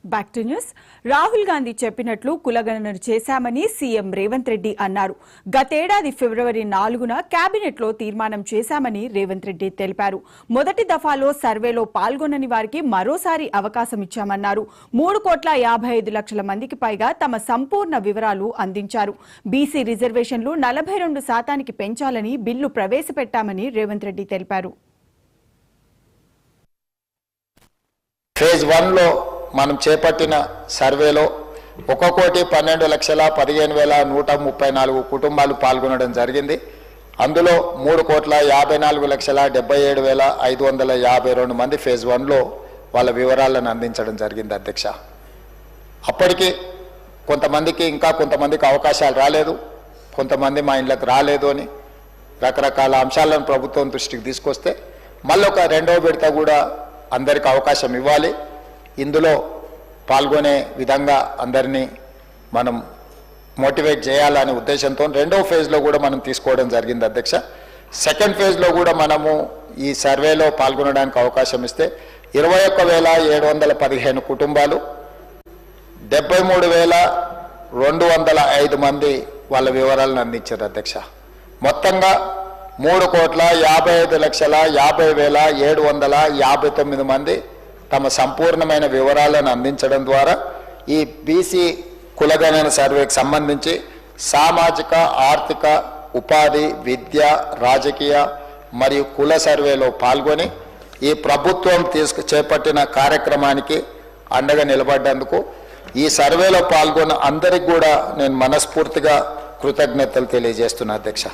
Back to news. Rahul Gandhi చెప్పినట్లు కులగణన చేశామని సీఎం రేవంత్ రెడ్డి అన్నారు. గతేడాది ఫిబ్రవరి 4న కేబినెట్ లో తీర్మానం చేశామని రేవంత్ రెడ్డి తెలిపారు. మొదటి దఫాలో సర్వేలో పాల్గొనని వారికి మరోసారి అవకాశం ఇచ్చామన్నారు. 3,55,00,000 మందికి పైగా తమ సంపూర్ణ వివరాలు అందించారు. బీసీ రిజర్వేషన్లు 42% పెంచాలని బిల్లు ప్రవేశపెట్టామని రేవంత్ రెడ్డి తెలిపారు. ఫేజ్ 1లో మనం చేపట్టిన సర్వేలో 1,12,15,134 కుటుంబాలు పాల్గొనడం జరిగింది. అందులో 3,54,77,552 మంది ఫేజ్ 1లో వాళ్ళ వివరాలను అందించడం జరిగింది అధ్యక్ష. అప్పటికి కొంతమందికి అవకాశాలు రాలేదు, కొంతమంది మా ఇళ్ళకి రాలేదు అని రకరకాల అంశాలను ప్రభుత్వం దృష్టికి తీసుకొస్తే మళ్ళీ ఒక రెండవ విడత కూడా అందరికి అవకాశం ఇవ్వాలి, ఇందులో పాల్గొనే విధంగా అందరినీ మనం మోటివేట్ చేయాలనే ఉద్దేశంతో రెండవ ఫేజ్లో కూడా మనం తీసుకోవడం జరిగింది అధ్యక్ష. సెకండ్ ఫేజ్లో కూడా మనము ఈ సర్వేలో పాల్గొనడానికి అవకాశం ఇస్తే 21,715 కుటుంబాలు 73,205 మంది వాళ్ళ వివరాలను అందించారు అధ్యక్ష. మొత్తంగా 3,55,50,759 మంది తమ సంపూర్ణమైన వివరాలను అందించడం ద్వారా ఈ బీసీ కులగణన సర్వేకి సంబంధించి సామాజిక, ఆర్థిక, ఉపాధి, విద్య, రాజకీయ మరియు కుల సర్వేలో పాల్గొని ఈ ప్రభుత్వం చేపట్టిన కార్యక్రమానికి అండగా నిలబడ్డందుకు ఈ సర్వేలో పాల్గొన్న అందరికి కూడా నేను మనస్ఫూర్తిగా కృతజ్ఞతలు తెలియజేస్తున్నా అధ్యక్ష.